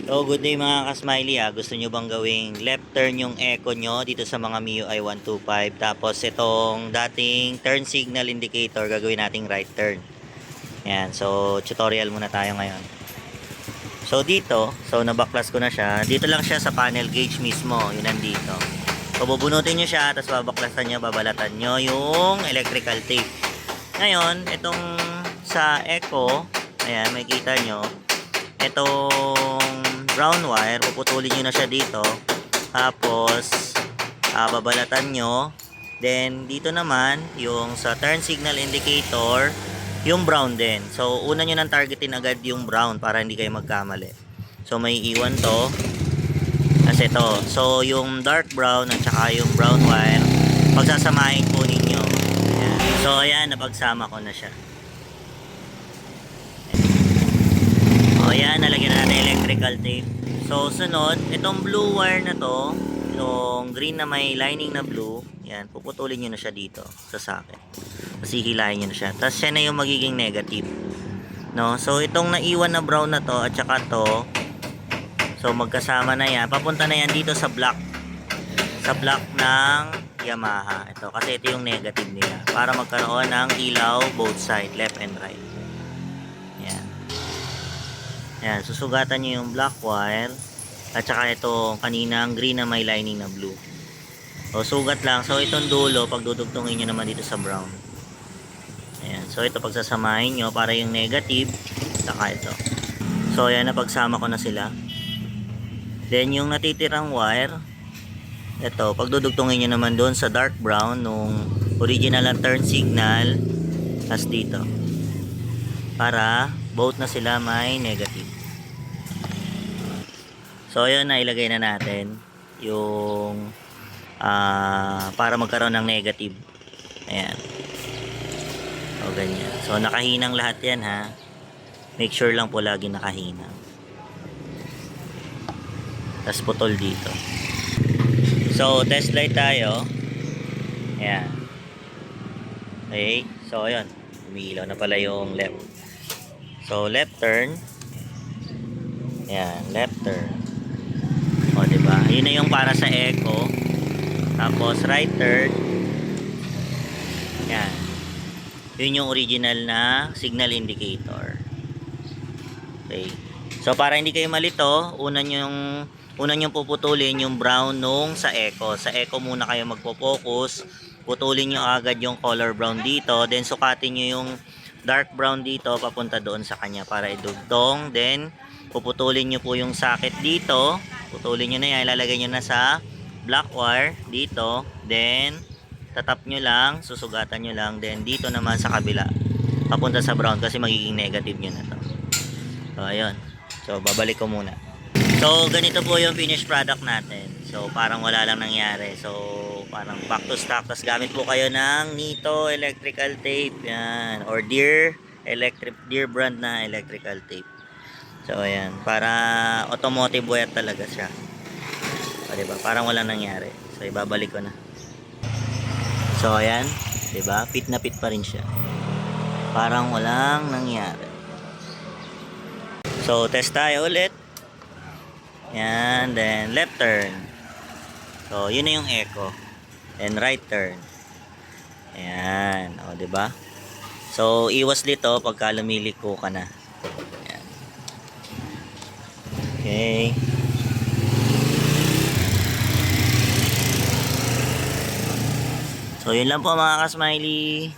So, good day mga ka-smiley ha. Gusto nyo bang gawing left turn yung echo nyo dito sa mga MIUI 125? Tapos itong dating turn signal indicator, gagawin nating right turn. Yan. So, tutorial muna tayo ngayon. So, dito, nabaklas ko na siya. Dito lang siya sa panel gauge mismo. Yun nandito. So, bubunutin nyo siya, tapos babaklasan nyo, babalatan nyo yung electrical tape. Ngayon, itong sa echo, ayan, makikita nyo, itong brown wire, puputulin nyo na siya dito. Tapos, babalatan nyo. Then, dito naman, yung sa turn signal indicator, yung brown din. So, una nyo nang targetin agad yung brown para hindi kayo magkamali. So, may iwan to. Kasi ito. So, yung dark brown at saka yung brown wire, pagsasamahin po ninyo. Ayan. So, ayan, napagsama ko na siya. O, ayan, nalagyan na natin electrical tape. So, sunod, itong blue wire na to, yung green na may lining na blue, yan, puputulin nyo na siya dito sa socket. Kasi hilahin nyo na siya. Tapos, siya na yung magiging negative. No? So, itong naiwan na brown na to, at saka to, so, magkasama na yan. Papunta na yan dito sa block. Sa block ng Yamaha. Ito, kasi ito yung negative nila. Para magkaroon ng ilaw both side, left and right. Yan. Yan, susugatan nyo yung black wire. At saka itong kaninang green na may lining na blue. So, sugat lang. So, itong dulo, pagdudugtungin nyo naman dito sa brown. Ayan. So, ito pagsasamahin nyo para yung negative. Saka ito. So, ayan, napagsama ko na sila. Then, yung natitirang wire, ito, pagdudugtungin nyo naman doon sa dark brown, nung original na turn signal, as dito. Para, both na sila may negative. So, ayun, nailagay na natin yung para magkaroon ng negative. Ayan. O, ganyan. So, nakahinang lahat yan, ha. Make sure lang po lagi nakahinang. Tapos putol dito. So, test light tayo. Ayan. Okay. So, ayun. Umiilaw na pala yung left. So, left turn. Ayan. Left turn. O, diba? Yun na yung para sa echo. Tapos, right turn. Ayan. Yun yung original na signal indicator. Okay. So, para hindi kayo malito, una nyong puputulin yung brown nung sa echo. Sa echo muna kayo magpo-focus. Putulin nyo agad yung color brown dito. Then, sukatin nyo yung dark brown dito papunta doon sa kanya para idugtong. Then, puputulin nyo po yung socket dito. Putulin nyo na yan. Ilalagay nyo na sa black wire dito. Then, tatap nyo lang. Susugatan nyo lang. Then, dito naman sa kabila. Papunta sa brown kasi magiging negative nyo na to. So, ayun. So, babalik ko muna. So, ganito po yung finished product natin. So, parang wala lang nangyari. So, parang back to stock. Tapos, gamit po kayo ng Nito electrical tape. Yan. Or Deere brand na electrical tape. So, ayan. Para automotive wire talaga siya. O, diba? Parang wala nangyari. So, ibabalik ko na. So, ayan. Diba? Fit na fit pa rin siya. Parang walang nangyari. So, test tayo ulit. Yan, then left turn. So, yun na yung echo. Then right turn. Ayan, o, diba? So, iwas dito pagka lumiliko ka na. Ayan. Okay. So, yun lang po mga ka-smiley.